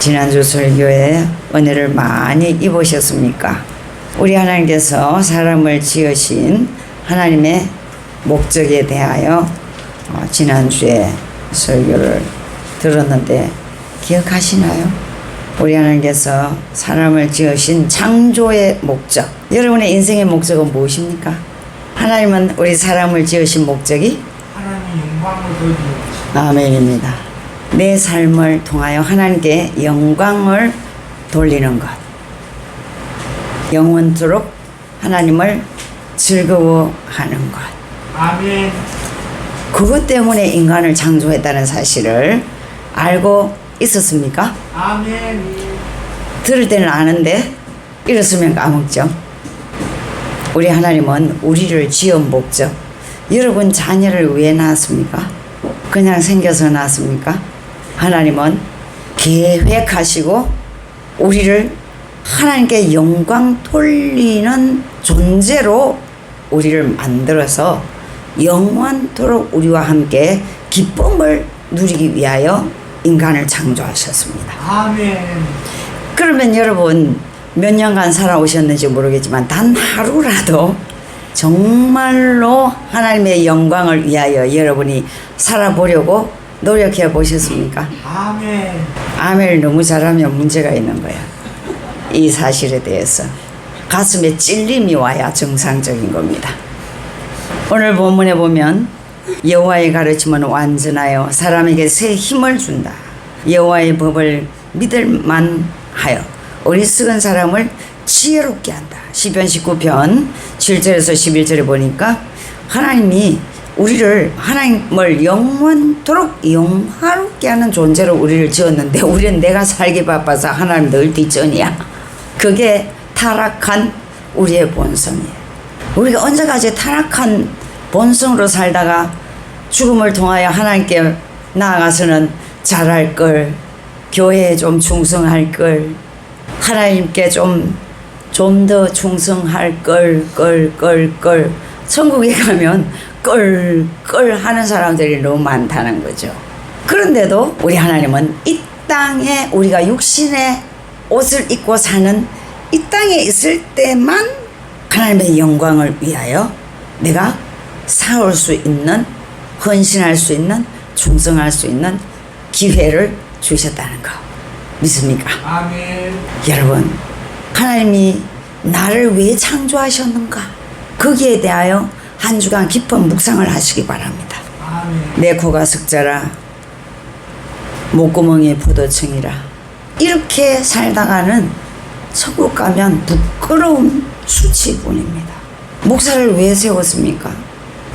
지난주 설교에 은혜를 많이 입으셨습니까? 우리 하나님께서 사람을 지으신 하나님의 목적에 대하여 지난주에 설교를 들었는데 기억하시나요? 우리 하나님께서 사람을 지으신 창조의 목적, 여러분의 인생의 목적은 무엇입니까? 하나님은 우리 사람을 지으신 목적이 하나님의 영광을 돌리는 것입니다. 아멘입니다. 내 삶을 통하여 하나님께 영광을 돌리는 것, 영원토록 하나님을 즐거워하는 것, 아멘. 그것 때문에 인간을 창조했다는 사실을 알고 있었습니까? 아멘. 들을 때는 아는데 이랬으면 까먹죠. 우리 하나님은 우리를 지은 목적, 여러분 자녀를 왜 낳았습니까? 그냥 생겨서 낳았습니까? 하나님은 계획하시고 우리를 하나님께 영광 돌리는 존재로 우리를 만들어서 영원토록 우리와 함께 기쁨을 누리기 위하여 인간을 창조하셨습니다. 아멘. 그러면 여러분 몇 년간 살아오셨는지 모르겠지만 단 하루라도 정말로 하나님의 영광을 위하여 여러분이 살아보려고 노력해 보셨습니까? 아멘. 아멘을 너무 잘하면 문제가 있는 거야. 이 사실에 대해서 가슴에 찔림이 와야 정상적인 겁니다. 오늘 본문에 보면 여호와의 가르침은 완전하여 사람에게 새 힘을 준다. 여호와의 법을 믿을 만하여 어리석은 사람을 지혜롭게 한다. 시편 19편 7절에서 11절에 보니까 하나님이 우리를 하나님을 영원토록 영화롭게 하는 존재로 우리를 지었는데 우리는 내가 살기 바빠서 하나님 늘 뒷전이야. 그게 타락한 우리의 본성이에요. 우리가 언제까지 타락한 본성으로 살다가 죽음을 통하여 하나님께 나아가서는 잘할 걸, 교회에 좀 충성할 걸, 하나님께 좀 더 충성할 걸, 천국에 가면 껄 하는 사람들이 너무 많다는 거죠. 그런데도 우리 하나님은 이 땅에 우리가 육신의 옷을 입고 사는 이 땅에 있을 때만 하나님의 영광을 위하여 내가 싸울 수 있는, 헌신할 수 있는, 충성할 수 있는 기회를 주셨다는 거 믿습니까? 아멘. 여러분, 하나님이 나를 왜 창조하셨는가? 거기에 대하여 한 주간 깊은 묵상을 하시기 바랍니다. 아멘. 내 코가 석자라 목구멍이 포도청이라 이렇게 살다가는 천국 가면 부끄러운 수치뿐입니다. 목사를 왜 세웠습니까?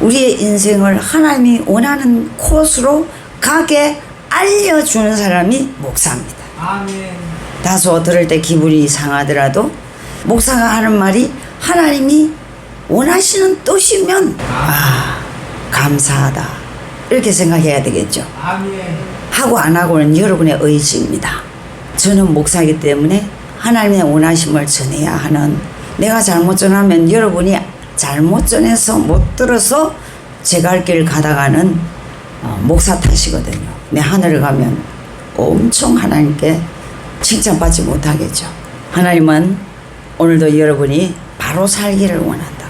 우리의 인생을 하나님이 원하는 코스로 가게 알려주는 사람이 목사입니다. 아멘. 다소 들을 때 기분이 상하더라도 목사가 하는 말이 하나님이 원하시는 뜻이면 감사하다 이렇게 생각해야 되겠죠. 아멘. 하고 안 하고는 여러분의 의지입니다. 저는 목사이기 때문에 하나님의 원하심을 전해야 하는, 내가 잘못 전하면 여러분이 잘못 전해서 못 들어서 제 갈 길 가다가는 목사 탓이거든요. 내 하늘을 가면 엄청 하나님께 칭찬받지 못하겠죠. 하나님은 오늘도 여러분이 바로 살기를 원한다.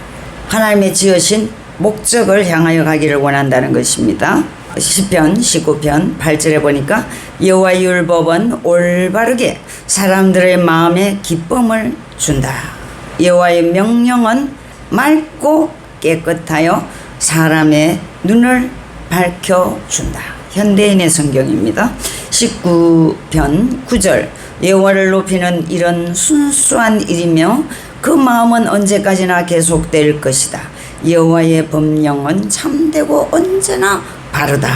하나님의 지으신 목적을 향하여 가기를 원한다는 것입니다. 시편 19편 8절에 보니까 여호와의 율법은 올바르게 사람들의 마음에 기쁨을 준다. 여호와의 명령은 맑고 깨끗하여 사람의 눈을 밝혀준다. 현대인의 성경입니다. 19편 9절 여호와를 높이는 일은 순수한 일이며 그 마음은 언제까지나 계속될 것이다. 여호와의 법령은 참되고 언제나 바르다.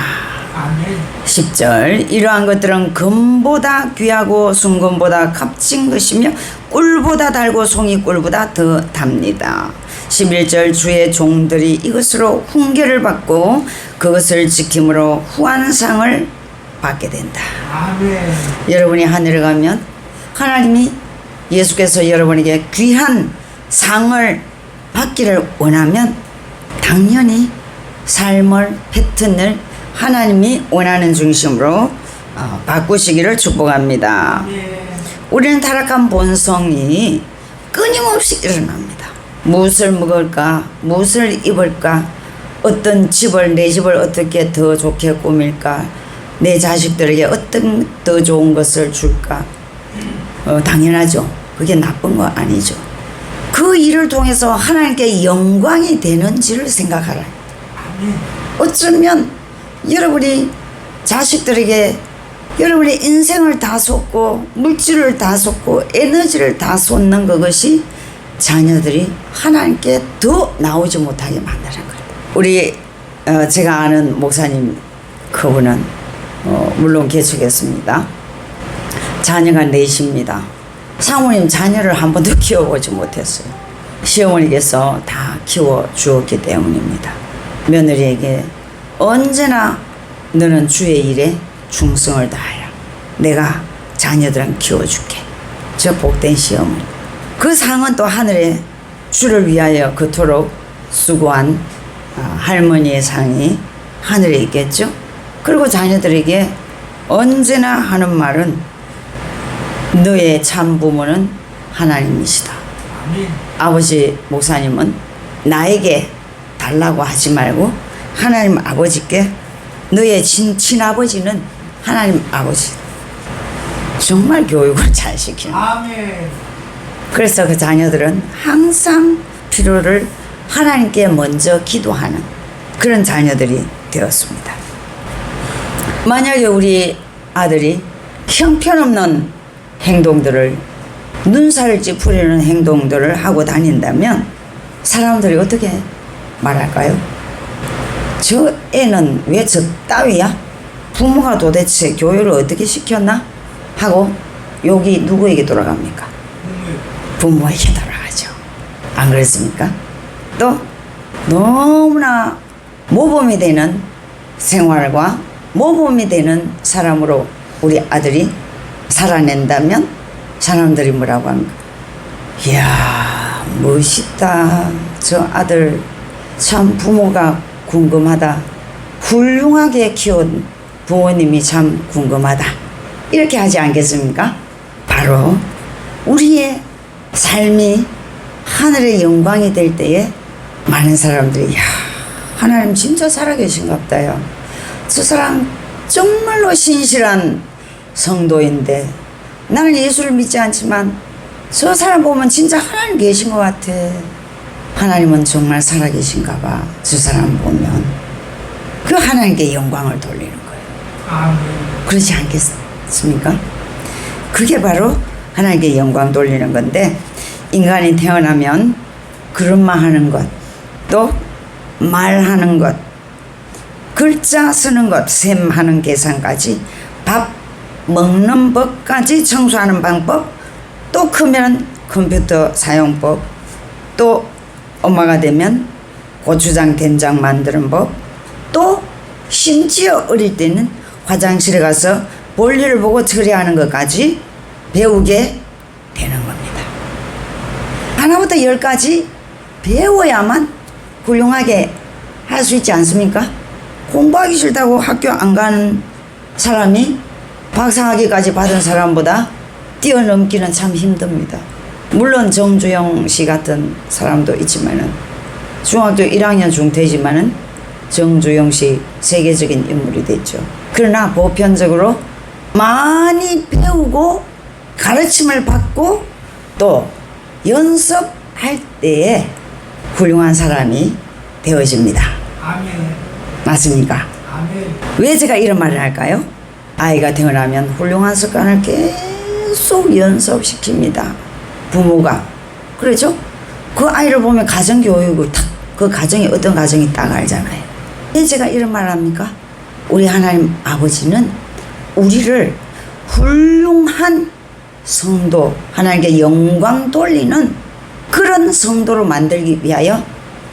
아멘. 10절 이러한 것들은 금보다 귀하고 순금보다 값진 것이며 꿀보다 달고 송이 꿀보다 더 답니다. 11절 주의 종들이 이것으로 훈계를 받고 그것을 지킴으로 후한상을 받게 된다. 아멘. 여러분이 하늘에 가면 하나님이 예수께서 여러분에게 귀한 상을 받기를 원하면 당연히 삶을 패턴을 하나님이 원하는 중심으로 바꾸시기를 축복합니다. 아멘. 우리는 타락한 본성이 끊임없이 일어납니다. 무엇을 먹을까? 무엇을 입을까? 어떤 집을, 내 집을 어떻게 더 좋게 꾸밀까? 내 자식들에게 어떤 더 좋은 것을 줄까? 당연하죠. 그게 나쁜 거 아니죠. 그 일을 통해서 하나님께 영광이 되는지를 생각하라. 아멘. 어쩌면 여러분이 자식들에게 여러분의 인생을 다 쏟고 물질을 다 쏟고 에너지를 다 쏟는 그것이 자녀들이 하나님께 더 나오지 못하게 만드는 거예요. 우리 제가 아는 목사님 그분은 물론 개척했습니다. 자녀가 넷입니다. 사모님 자녀를 한 번도 키워보지 못했어요. 시어머니께서 다 키워주었기 때문입니다. 며느리에게 언제나 너는 주의 일에 충성을 다하라. 내가 자녀들은 키워줄게. 저 복된 시어머니. 그 상은 또 하늘에 주를 위하여 그토록 수고한 할머니의 상이 하늘에 있겠죠. 그리고 자녀들에게 언제나 하는 말은 너의 참 부모는 하나님이시다. 아멘. 아버지 목사님은 나에게 달라고 하지 말고 하나님 아버지께 너의 친아버지는 하나님 아버지. 정말 교육을 잘 시키는. 아멘. 그래서 그 자녀들은 항상 필요를 하나님께 먼저 기도하는 그런 자녀들이 되었습니다. 만약에 우리 아들이 형편없는 행동들을, 눈살을 찌푸리는 행동들을 하고 다닌다면 사람들이 어떻게 말할까요? 저 애는 왜 저 따위야? 부모가 도대체 교육을 어떻게 시켰나? 하고 욕이 누구에게 돌아갑니까? 부모에게 돌아가죠. 안 그렇습니까? 또 너무나 모범이 되는 생활과 모범이 되는 사람으로 우리 아들이 살아낸다면 사람들이 뭐라고 합니까? 이야 멋있다. 저 아들 참 부모가 궁금하다. 훌륭하게 키운 부모님이 참 궁금하다. 이렇게 하지 않겠습니까? 바로 우리의 삶이 하늘의 영광이 될 때에 많은 사람들이 야 하나님 진짜 살아계신갑다요. 저 사람 정말로 신실한 성도인데 나는 예수를 믿지 않지만 저 사람 보면 진짜 하나님 계신 것 같아. 하나님은 정말 살아계신가 봐. 저 사람 보면 그 하나님께 영광을 돌리는 거예요. 아멘. 그렇지 않겠습니까? 그게 바로 하나님께 영광 돌리는 건데 인간이 태어나면 걸음마하는 것, 또 말하는 것, 글자 쓰는 것, 셈하는 계산까지, 밥 먹는 법까지, 청소하는 방법, 또 크면 컴퓨터 사용법, 또 엄마가 되면 고추장 된장 만드는 법, 또 심지어 어릴 때는 화장실에 가서 볼일을 보고 처리하는 것까지 배우게 되는 겁니다. 하나부터 열까지 배워야만 훌륭하게 할 수 있지 않습니까? 공부하기 싫다고 학교 안 가는 사람이 박사학위까지 받은 사람보다 뛰어넘기는 참 힘듭니다. 물론 정주영 씨 같은 사람도 있지만은 중학교 1학년 중퇴지만은 정주영 씨 세계적인 인물이 됐죠. 그러나 보편적으로 많이 배우고 가르침을 받고 또 연습할 때에 훌륭한 사람이 되어집니다. 아멘. 맞습니까? 아멘. 왜 제가 이런 말을 할까요? 아이가 태어나면 훌륭한 습관을 계속 연습시킵니다. 부모가. 그렇죠? 그 아이를 보면 가정교육을 딱, 그 가정이 어떤 가정이 딱 알잖아요. 왜 제가 이런 말을 합니까? 우리 하나님 아버지는 우리를 훌륭한 성도, 하나님께 영광 돌리는 그런 성도로 만들기 위하여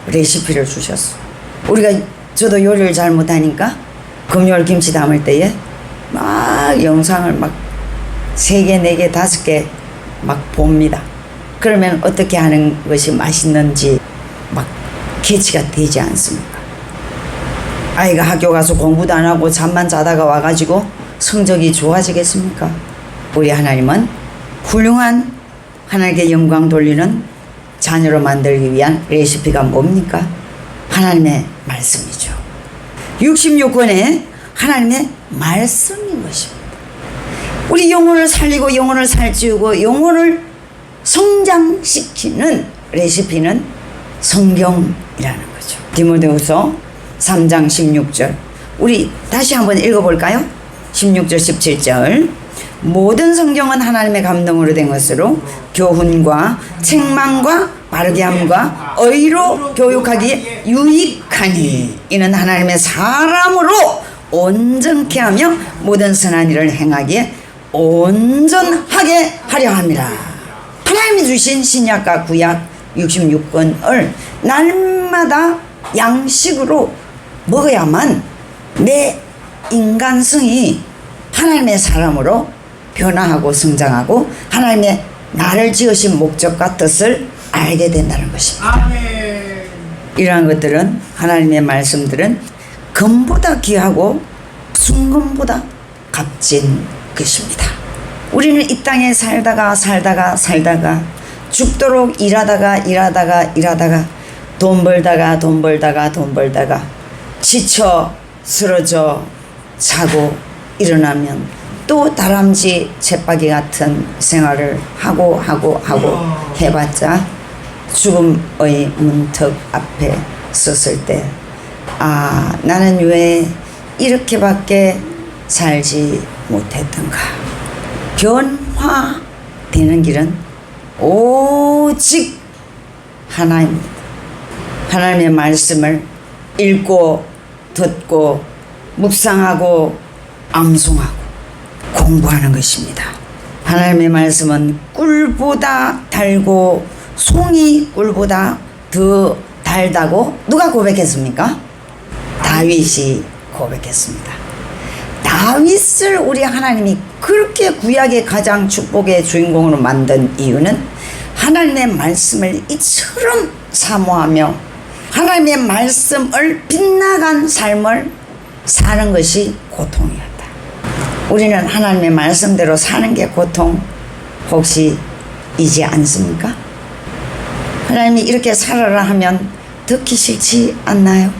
레시피를 주셨어. 우리가 저도 요리를 잘 못하니까 금요일 김치 담을 때에 막 영상을 막 3개, 4개, 5개 막 봅니다. 그러면 어떻게 하는 것이 맛있는지 막 캐치가 되지 않습니까? 아이가 학교 가서 공부도 안 하고 잠만 자다가 와가지고 성적이 좋아지겠습니까? 우리 하나님은 훌륭한 하나님께 영광 돌리는 자녀로 만들기 위한 레시피가 뭡니까? 하나님의 말씀이죠. 66권의 하나님의 말씀인 것입니다. 우리 영혼을 살리고 영혼을 살찌우고 영혼을 성장시키는 레시피는 성경이라는 거죠. 디모데후서 3장 16절 우리 다시 한번 읽어볼까요? 16절 17절 모든 성경은 하나님의 감동으로 된 것으로 교훈과 책망과 바르게 함과 의로 교육하기에 유익하니 이는 하나님의 사람으로 온전케 하며 모든 선한 일을 행하기에 온전하게 하려 함이라. 하나님이 주신 신약과 구약 66권을 날마다 양식으로 먹어야만 내 인간성이 하나님의 사람으로 변화하고 성장하고 하나님의 나를 지으신 목적과 뜻을 알게 된다는 것입니다. 아멘. 이러한 것들은 하나님의 말씀들은 금보다 귀하고 순금보다 값진 것입니다. 우리는 이 땅에 살다가 죽도록 일하다가 돈 벌다가 지쳐 쓰러져 자고 일어나면 또 다람쥐 쳇바퀴 같은 생활을 하고 해봤자 죽음의 문턱 앞에 섰을 때 나는 왜 이렇게밖에 살지 못했던가. 변화되는 길은 오직 하나입니다. 하나님의 말씀을 읽고 듣고 묵상하고 암송하고 공부하는 것입니다. 하나님의 말씀은 꿀보다 달고 송이 꿀보다 더 달다고 누가 고백했습니까? 다윗이 고백했습니다. 다윗을 우리 하나님이 그렇게 구약의 가장 축복의 주인공으로 만든 이유는 하나님의 말씀을 이처럼 사모하며 하나님의 말씀을 빗나간 삶을 사는 것이 고통이었다. 우리는 하나님의 말씀대로 사는 게 고통 혹시 이지 않습니까? 하나님이 이렇게 살아라 하면 듣기 싫지 않나요?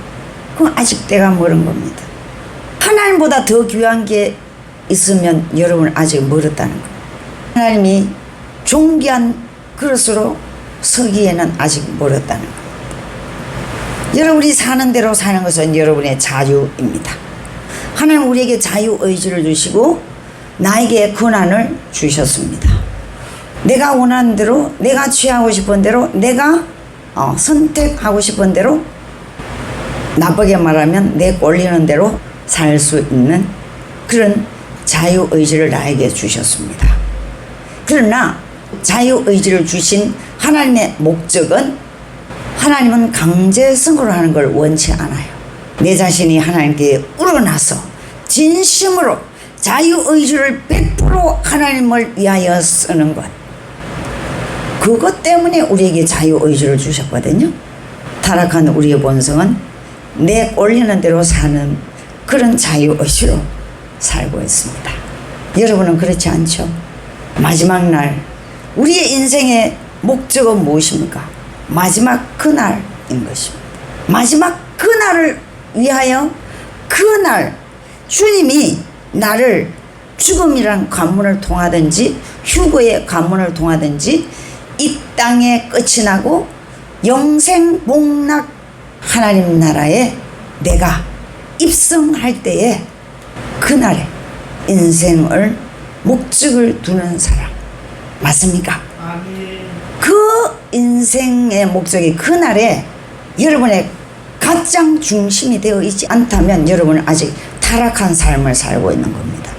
그럼 아직 때가 멀은 겁니다. 하나님보다 더 귀한 게 있으면 여러분 아직 멀었다는 거예요. 하나님이 존귀한 그릇으로 서기에는 아직 멀었다는 거예요. 여러분이 사는 대로 사는 것은 여러분의 자유입니다. 하나님 우리에게 자유의지를 주시고 나에게 권한을 주셨습니다. 내가 원하는 대로 내가 취하고 싶은 대로 내가 선택하고 싶은 대로 나쁘게 말하면 내 꼴리는 대로 살 수 있는 그런 자유의지를 나에게 주셨습니다. 그러나 자유의지를 주신 하나님의 목적은 하나님은 강제성으로 하는 걸 원치 않아요. 내 자신이 하나님께 우러나서 진심으로 자유의지를 100% 하나님을 위하여 쓰는 것. 그것 때문에 우리에게 자유의지를 주셨거든요. 타락한 우리의 본성은 내 꼴리는 대로 사는 그런 자유의지로 살고 있습니다. 여러분은 그렇지 않죠? 마지막 날 우리의 인생의 목적은 무엇입니까? 마지막 그날인 것입니다. 마지막 그날을 위하여 그날 주님이 나를 죽음이란 관문을 통하든지 휴거의 관문을 통하든지 이 땅에 끝이 나고 영생 복락 하나님 나라에 내가 입성할 때에 그날에 인생을 목적을 두는 사람 맞습니까? 아멘. 그 인생의 목적이 그날에 여러분의 가장 중심이 되어 있지 않다면 여러분은 아직 타락한 삶을 살고 있는 겁니다.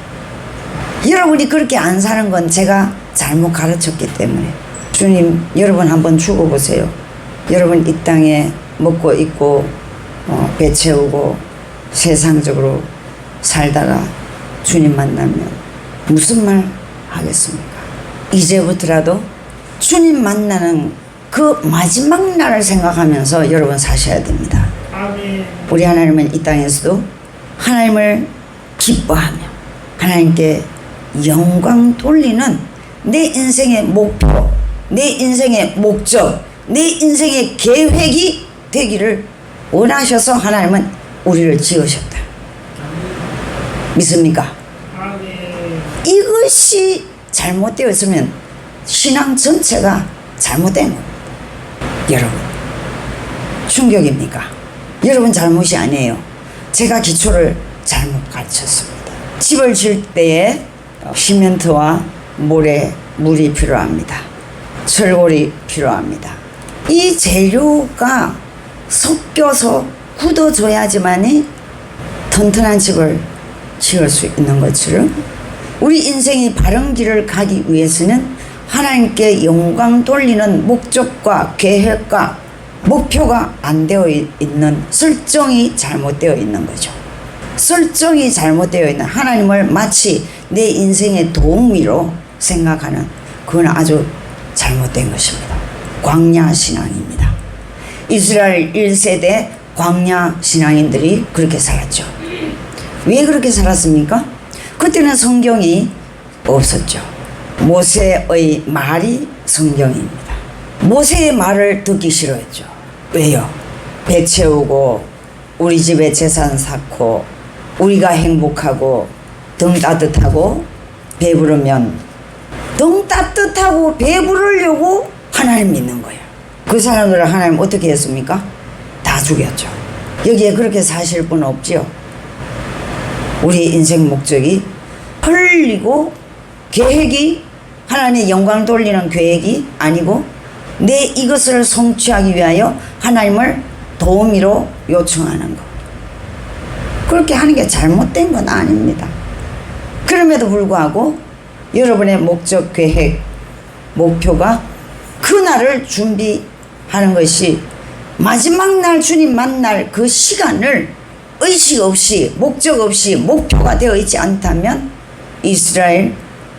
여러분이 그렇게 안 사는 건 제가 잘못 가르쳤기 때문에 주님 여러분 한번 죽어보세요. 여러분 이 땅에 먹고 입고 배 채우고 세상적으로 살다가 주님 만나면 무슨 말 하겠습니까? 이제부터라도 주님 만나는 그 마지막 날을 생각하면서 여러분 사셔야 됩니다. 아멘. 우리 하나님은 이 땅에서도 하나님을 기뻐하며 하나님께 영광 돌리는 내 인생의 목표, 내 인생의 목적, 내 인생의 계획이 되기를 원하셔서 하나님은 우리를 지으셨다. 믿습니까? 아멘. 이것이 잘못되어 있으면 신앙 전체가 잘못된 겁니다. 여러분, 충격입니까? 여러분 잘못이 아니에요. 제가 기초를 잘못 가르쳤습니다. 집을 지을 때에 시멘트와 모래, 물이 필요합니다. 철골이 필요합니다. 이 재료가 섞여서 굳어져야지만이 튼튼한 집을 지을 수 있는 것처럼 우리 인생이 바른 길을 가기 위해서는 하나님께 영광 돌리는 목적과 계획과 목표가 안 되어 있는, 설정이 잘못되어 있는 거죠. 설정이 잘못되어 있는, 하나님을 마치 내 인생의 도우미로 생각하는, 그건 아주 잘못된 것입니다. 광야 신앙입니다. 이스라엘 1세대 광야 신앙인들이 그렇게 살았죠. 왜 그렇게 살았습니까? 그때는 성경이 없었죠. 모세의 말이 성경입니다. 모세의 말을 듣기 싫어했죠. 왜요? 배 채우고 우리 집에 재산 쌓고 우리가 행복하고 등 따뜻하고 배부르면, 등 따뜻하고 배부르려고 하나님 믿는 거예요. 그 사람들을 하나님 어떻게 했습니까? 다 죽였죠. 여기에 그렇게 사실 분 없지요. 우리 인생 목적이 흘리고 계획이 하나님의 영광 돌리는 계획이 아니고 내 이것을 성취하기 위하여 하나님을 도우미로 요청하는 것. 그렇게 하는 게 잘못된 건 아닙니다. 그럼에도 불구하고 여러분의 목적, 계획, 목표가 그날을 준비하는 것이 마지막 날 주님 만날 그 시간을 의식 없이, 목적 없이 목표가 되어 있지 않다면 이스라엘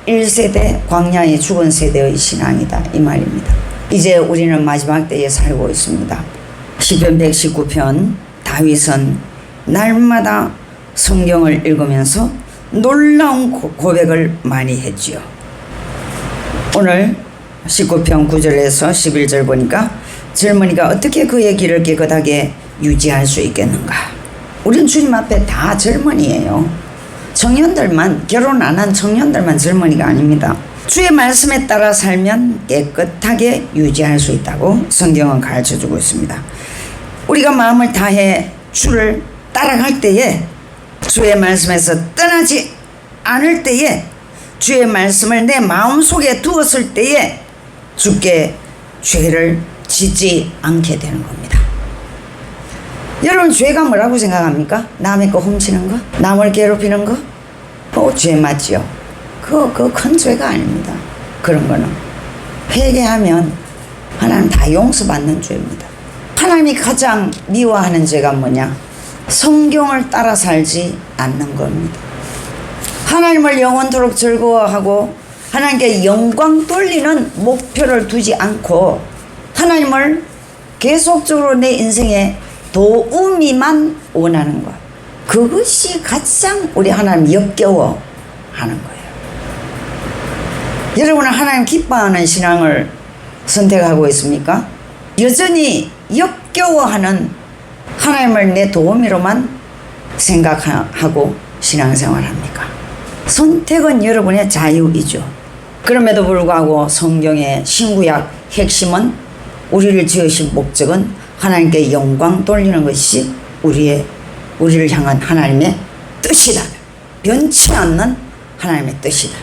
1세대 광야에 죽은 세대의 신앙이다, 이 말입니다. 이제 우리는 마지막 때에 살고 있습니다. 시편 119편, 다윗은 날마다 성경을 읽으면서 놀라운 고백을 많이 했지요. 오늘 19편 9절에서 11절 보니까 젊은이가 어떻게 그의 길을 깨끗하게 유지할 수 있겠는가. 우린 주님 앞에 다 젊은이에요. 청년들만, 결혼 안 한 청년들만 젊은이가 아닙니다. 주의 말씀에 따라 살면 깨끗하게 유지할 수 있다고 성경은 가르쳐주고 있습니다. 우리가 마음을 다해 주를 따라갈 때에, 주의 말씀에서 떠나지 않을 때에, 주의 말씀을 내 마음속에 두었을 때에 주께 죄를 짓지 않게 되는 겁니다. 여러분, 죄가 뭐라고 생각합니까? 남의 거 훔치는 거? 남을 괴롭히는 거? 그거 죄 맞지요? 그거 큰 죄가 아닙니다. 그런 거는 회개하면 하나님 다 용서받는 죄입니다. 하나님이 가장 미워하는 죄가 뭐냐? 성경을 따라 살지 않는 겁니다. 하나님을 영원토록 즐거워하고 하나님께 영광 돌리는 목표를 두지 않고 하나님을 계속적으로 내 인생에 도우미만 원하는 것, 그것이 가장 우리 하나님 역겨워 하는 거예요. 여러분은 하나님 기뻐하는 신앙을 선택하고 있습니까? 여전히 역겨워하는 하나님을 내 도우미로만 생각하고 신앙생활합니까? 선택은 여러분의 자유이죠. 그럼에도 불구하고 성경의 신구약 핵심은, 우리를 지으신 목적은 하나님께 영광 돌리는 것이 우리를 향한 하나님의 뜻이다. 변치 않는 하나님의 뜻이다.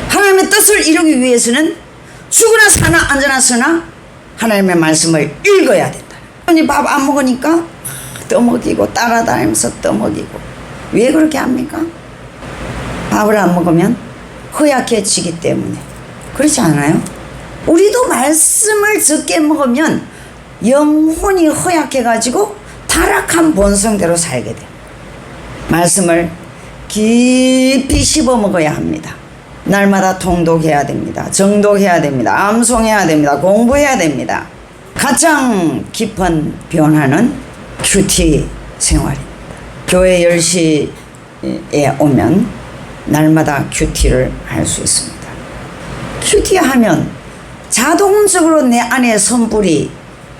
하나님의 뜻을 이루기 위해서는 죽으나 사나 앉으나 서나 하나님의 말씀을 읽어야 된다. 밥 안 먹으니까 떠먹이고 따라다니면서 떠먹이고. 왜 그렇게 합니까? 밥을 안 먹으면 허약해지기 때문에. 그렇지 않아요? 우리도 말씀을 적게 먹으면 영혼이 허약해가지고 타락한 본성대로 살게 돼요. 말씀을 깊이 씹어 먹어야 합니다. 날마다 통독해야 됩니다. 정독해야 됩니다. 암송해야 됩니다. 공부해야 됩니다. 가장 깊은 변화는 큐티 생활입니다. 교회 10시에 오면 날마다 큐티를 할 수 있습니다. 큐티 하면 자동적으로 내 안에 선불이,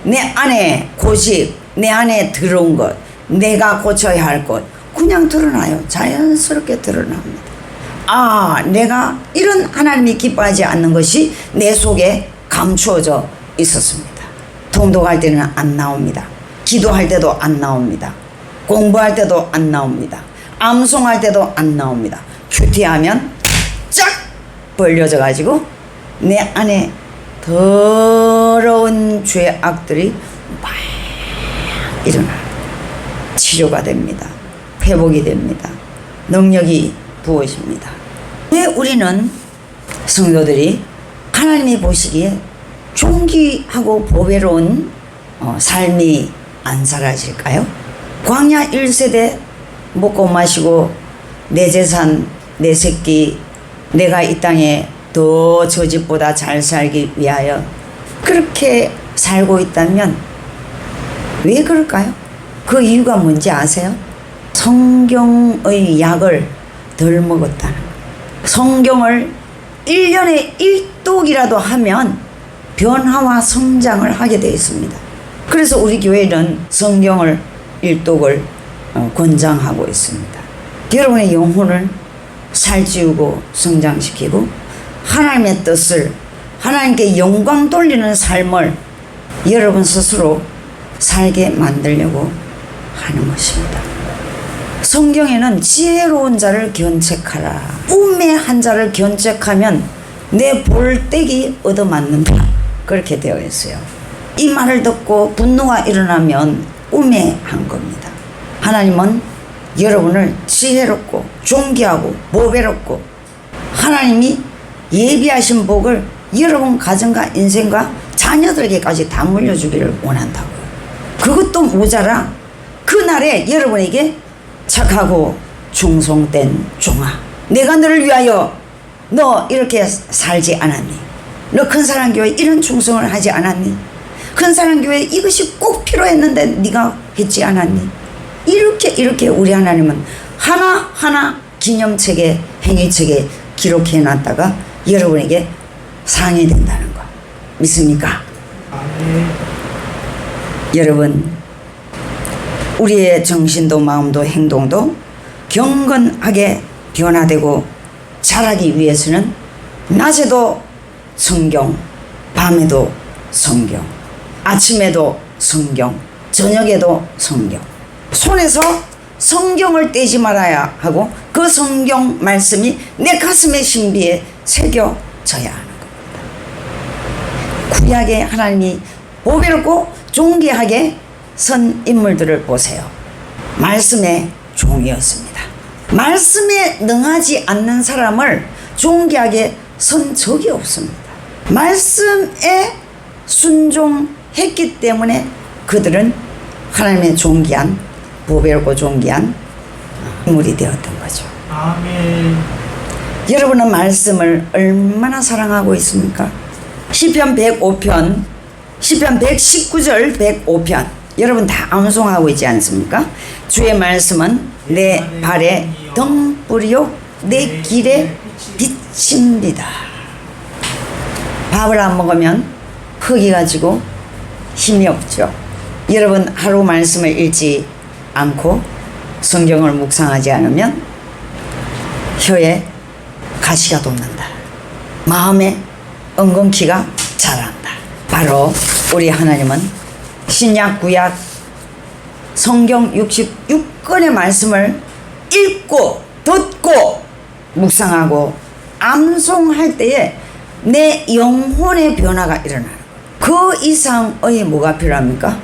내 안에 고집, 내 안에 들어온 것, 내가 고쳐야 할 것 그냥 드러나요. 자연스럽게 드러납니다. 아, 내가 이런 하나님이 기뻐하지 않는 것이 내 속에 감추어져 있었습니다. 통독할 때는 안 나옵니다. 기도할 때도 안 나옵니다. 공부할 때도 안 나옵니다. 암송할 때도 안 나옵니다. 큐티하면 쫙 벌려져 가지고 내 안에 더러운 죄악들이 막 일어나요. 치료가 됩니다. 회복이 됩니다. 능력이 부어집니다. 왜 우리는 성도들이 하나님이 보시기에 존귀하고 보배로운 삶이 안 사라질까요? 광야 1세대 먹고 마시고 내 재산, 내 새끼, 내가 이 땅에 더 저 집보다 잘 살기 위하여 그렇게 살고 있다면 왜 그럴까요? 그 이유가 뭔지 아세요? 성경의 약을 덜 먹었다는 거예요. 성경을 1년에 1독이라도 하면 변화와 성장을 하게 되어 있습니다. 그래서 우리 교회는 성경을 1독을 권장하고 있습니다. 여러분의 영혼을 살찌우고 성장시키고 하나님의 뜻을, 하나님께 영광 돌리는 삶을 여러분 스스로 살게 만들려고 하는 것입니다. 성경에는 지혜로운 자를 견책하라. 우매한 자를 견책하면 내 볼때기 얻어맞는다. 그렇게 되어 있어요. 이 말을 듣고 분노가 일어나면 우매한 겁니다. 하나님은 여러분을 지혜롭고 존귀하고 보배롭고 하나님이 예비하신 복을 여러분 가정과 인생과 자녀들에게까지 다 물려주기를 원한다고요. 그것도 모자라 그날에 여러분에게 착하고 충성된 종아, 내가 너를 위하여 너 이렇게 살지 않았니? 너 큰사랑교회 이런 충성을 하지 않았니? 큰사랑교회 이것이 꼭 필요했는데 네가 했지 않았니? 이렇게 우리 하나님은 하나하나 기념책에, 행위책에 기록해 놨다가 여러분에게 상해된다는 거 믿습니까? 아멘. 여러분, 우리의 정신도 마음도 행동도 경건하게 변화되고 자라기 위해서는 낮에도 성경, 밤에도 성경, 아침에도 성경, 저녁에도 성경, 손에서 성경을 떼지 말아야 하고 그 성경 말씀이 내 가슴의 신비에 새겨져야 하는 겁니다. 구약의 하나님이 보배롭고 존귀하게 선 인물들을 보세요. 말씀의 종이었습니다. 말씀에 능하지 않는 사람을 존귀하게 선 적이 없습니다. 말씀에 순종했기 때문에 그들은 하나님의 존귀한, 보배롭고 존귀한 인물이 되었던 거죠. 아멘. 여러분은 말씀을 얼마나 사랑하고 있습니까? 시편 105편, 시편 119절 105편 여러분 다 암송하고 있지 않습니까? 주의 말씀은 내 발에 등불이요 내 길에 빛입니다. 밥을 안 먹으면 흙이 가지고 힘이 없죠. 여러분 하루 말씀을 읽지 않고 성경을 묵상하지 않으면 혀에 가시가 돋는다. 마음에 엉겅퀴가 자란다. 바로 우리 하나님은 신약 구약 성경 66권의 말씀을 읽고 듣고 묵상하고 암송할 때에 내 영혼의 변화가 일어나는 거예요. 그 이상의 뭐가 필요합니까?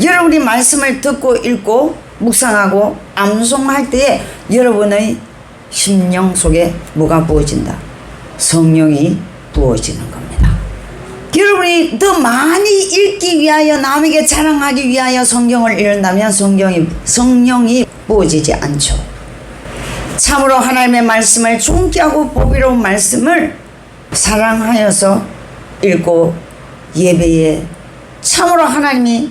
여러분이 말씀을 듣고 읽고 묵상하고 암송할 때에 여러분의 심령 속에 뭐가 부어진다? 성령이 부어지는 겁니다. 여러분이 더 많이 읽기 위하여 남에게 자랑하기 위하여 성경을 읽는다면 성령이 부어지지 않죠. 참으로 하나님의 말씀을 존귀하고 보배로운 말씀을 사랑하여서 읽고 예배에 참으로 하나님이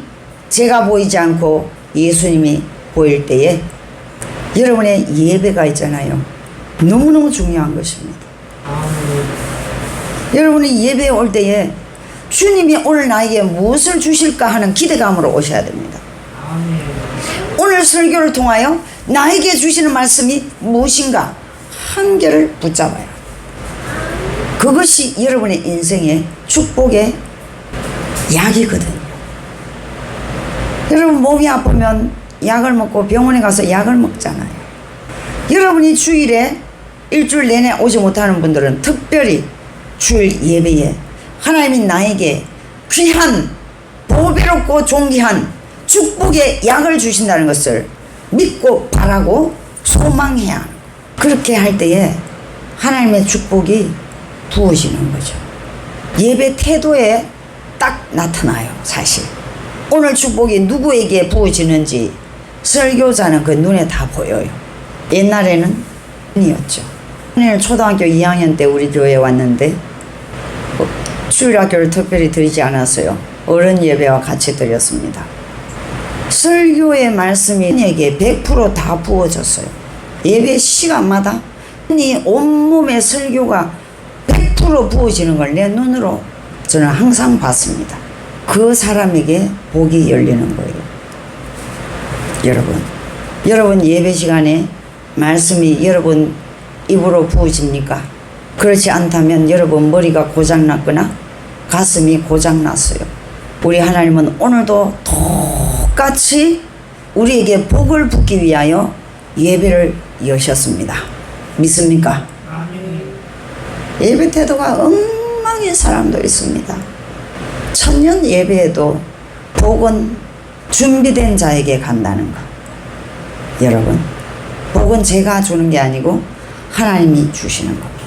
제가 보이지 않고 예수님이 보일 때에 여러분의 예배가 있잖아요. 너무너무 중요한 것입니다. 아멘. 여러분이 예배에 올 때에 주님이 오늘 나에게 무엇을 주실까 하는 기대감으로 오셔야 됩니다. 아멘. 오늘 설교를 통하여 나에게 주시는 말씀이 무엇인가 한결을 붙잡아야 합니다. 그것이 여러분의 인생의 축복의 약이거든요. 여러분 몸이 아프면 약을 먹고 병원에 가서 약을 먹잖아요. 여러분이 주일에 일주일 내내 오지 못하는 분들은 특별히 주일 예배에 하나님이 나에게 귀한 보배롭고 존귀한 축복의 약을 주신다는 것을 믿고 바라고 소망해야 하는 거예요. 그렇게 할 때에 하나님의 축복이 부어지는 거죠. 예배 태도에 딱 나타나요. 사실 오늘 축복이 누구에게 부어지는지 설교자는 그 눈에 다 보여요. 옛날에는 아니었죠. 오늘 초등학교 2학년 때 우리 교회에 왔는데 주일학교를 특별히 드리지 않았어요. 어른 예배와 같이 드렸습니다. 설교의 말씀이 그에게 100% 부어졌어요. 예배 시간마다 이 온몸의 설교가 100% 부어지는 걸 내 눈으로 저는 항상 봤습니다. 그 사람에게 복이 열리는 거예요. 여러분 예배 시간에 말씀이 여러분 입으로 부어집니까? 그렇지 않다면 여러분 머리가 고장났거나 가슴이 고장났어요. 우리 하나님은 오늘도 똑같이 우리에게 복을 붓기 위하여 예배를 여셨습니다. 믿습니까? 아멘. 예배 태도가 엉망인 사람도 있습니다. 천년 예배에도 복은 준비된 자에게 간다는 것. 여러분, 복은 제가 주는 게 아니고 하나님이 주시는 겁니다.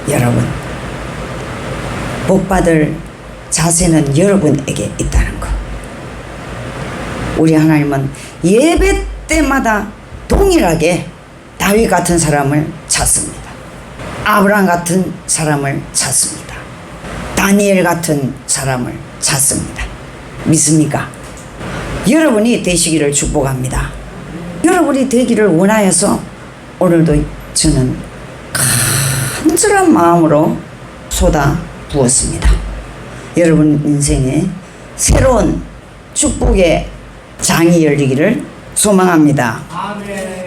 여러분, 복받을 자세는 여러분에게 있다는 것. 우리 하나님은 예배 때마다 동일하게 다윗 같은 사람을 찾습니다. 아브라함 같은 사람을 찾습니다. 다니엘 같은 사람을 찾습니다. 믿습니까? 여러분이 되시기를 축복합니다. 여러분이 되기를 원하여서 오늘도 저는 간절한 마음으로 쏟아 부었습니다. 여러분 인생에 새로운 축복의 장이 열리기를 소망합니다. 아멘.